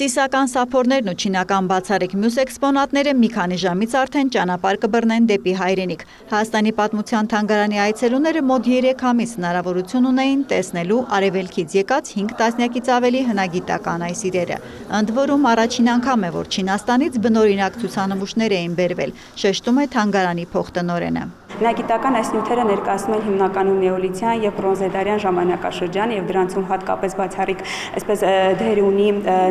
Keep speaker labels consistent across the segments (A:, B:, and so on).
A: Ծիսական սափորներն ու չինական բացառիկ մյուս էքսպոնատները մի քանի ժամից արդեն ճանապարհ կբռնեն դեպի հայրենիք։ Հայաստանի պատմության թանգարանի այցելուները մոտ 3 ամիս հնարավորություն ունեին տեսնելու արևելքից եկած 5 տասնյակից ավելի հնագիտական այս իրերը։ Ընդ որում առաջին անգամ է, որ Չինաստանից բնօրինակ ցուցանմուշներ էին բերվել, շեշտում է թանգարանի փոխտնօրենը։
B: Հնագիտական այս նյութերը ներկայացնում են հիմնականում նեոլիթյան եւ բրոնզեդարյան ժամանակաշրջան եւ դրանցում հատկապես բացառիկ այսպես դեր ունի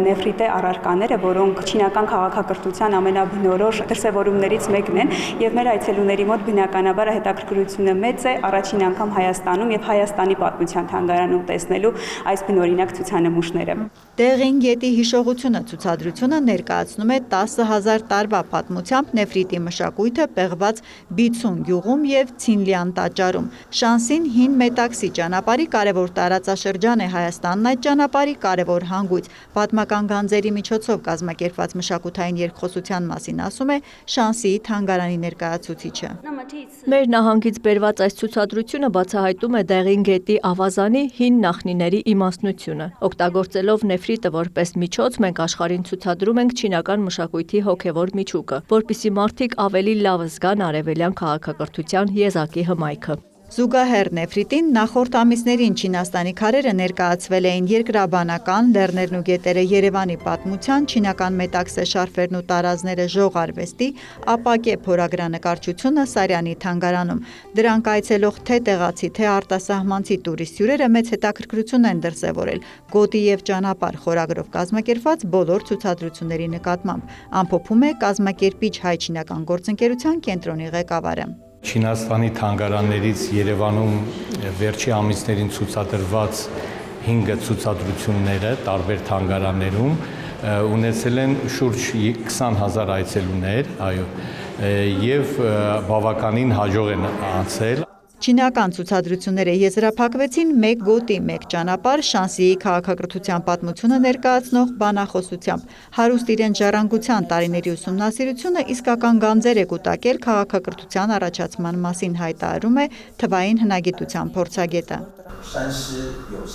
B: նեֆրիտե առարկաները, որոնք չինական քաղաքակրթության ամենաբնորոշ դրսևորումներից մեկն են եւ մեր այցելուների մոտ բնականաբար հետաքրքրությունը մեծ է առաջին անգամ Հայաստանում եւ Հայաստանի պատմության թանգարանում տեսնելու այս բնօրինակ ցուցանմուշները։
A: Դեղին գետի հիշողությունը ցուցադրությունը ներկայացնում է 10,000 տարվա պատմությամբ նեֆրիտի մշակույթը պեղված Բիցուն գյուղում և Ցինլյան տաճարում։ Շանսին հին մետաքսի ճանապարհի կարևոր տարածաշրջան է Հայաստանն այդ ճանապարհի կարևոր հանգույց։ Պատմական գանձերի միջոցով կազմակերպված մշակութային երկխոսության մասին ասում է Շանսիի թանգարանի ներկայացուցիչը։
C: Մեր նահանգից բերված այս ցուցադրությունը բացահայտում է Դեղին գետի ավազանի հին նախնիների իմաստնությունը։ Օգտագործելով նեֆրիտը որպես միջոց, մենք աշխարհին ցուցադրում ենք չինական մշակույթի հոգևոր միջուկը, որպեսզի մարդիկ ավելի լավ զգան արևելյան քաղաքակրթության եզակի հմայքը։
A: Զուգահեռ նեֆրիտին նախորդ ամիսներին Չինաստանի քարերը ներկայացվել էին երկրաբանական, լեռներն ու գետերը Երևանի պատմության, չինական մետաքսե շարֆերն ու տարազները ժողարվեստի, ապակե փորագրանկարչությունը Սարյանի թանգարանում։ Դրանք այցելող թե տեղացի, թե արտասահմանցի տուրիստ հյուրերը մեծ հետաքրքրություն են դրսևորել գոտի և ճանապարհ խորագրով կազմակերպված բոլոր ցուցադրությունների նկատմամբ, ամփոփում է կազմակերպիչ հայ-չինական գործընկերության կենտրոնի ղեկավարը։
D: Չինաստանի թանգարաններից Երևանում վերջի ամիսներին ցուցադրված 5 ցուցադրությունները տարբեր թանգարաններում ունեցել են շուրջ 20,000 այցելուներ, եւ բավականին հաջող են անցել։
A: Չինական ցուցադրությունները եզրափակվեցին մեկ գոտի, մեկ ճանապարհ Շանսիի քաղաքակրթության պատմությունը ներկայացնող բանախոսությամբ։ Հարուստ իրենց ժառանգության տարիների ուսումնասիրությունը իսկական գանձեր է կուտակել քաղաքակրթության առաջացման մասին, հայտարարում է թվային հնագիտության փորձագետը։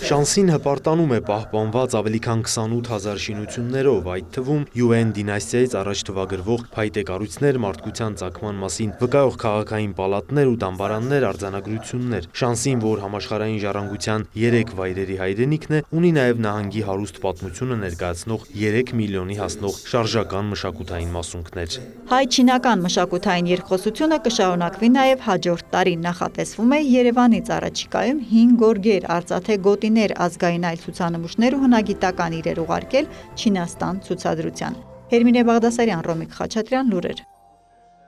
E: Շանսին հպարտանում է պահպանված ավելի քան 28,000 շինություններով, այդ թվում Յուեն դինաստիայից առաջ թվագրվող փայտե կառույցներ, մարդկության ծագման մասին վկայող քաղաքային պալատներ ու դամբարաններ, արձանագրություններ։ Շանսին, որ համաշխարհային ժառանգության 3 վայրերի հայրենիքն է, ունի նաև նահանգի հարուստ պատմությունը ներկայացնող 3 միլիոնի հասնող շարժական մշակութային մասունքներ։
A: Հայ-չինական մշակութային երկխոսությունը կշարունակվի նաև հաջորդ տարի, նախատեսվում է Երևանից առաջիկայում 5 գորգեր, արծաթե գոտիներ, ազգային այլ ցուցանմուշներ ու հնագիտական իրեր ուղարկել Չինաստան ցուցադրության։ Հերմինե Բաղդասարյան, Ռոմիկ Խաչատրյան, լուրեր։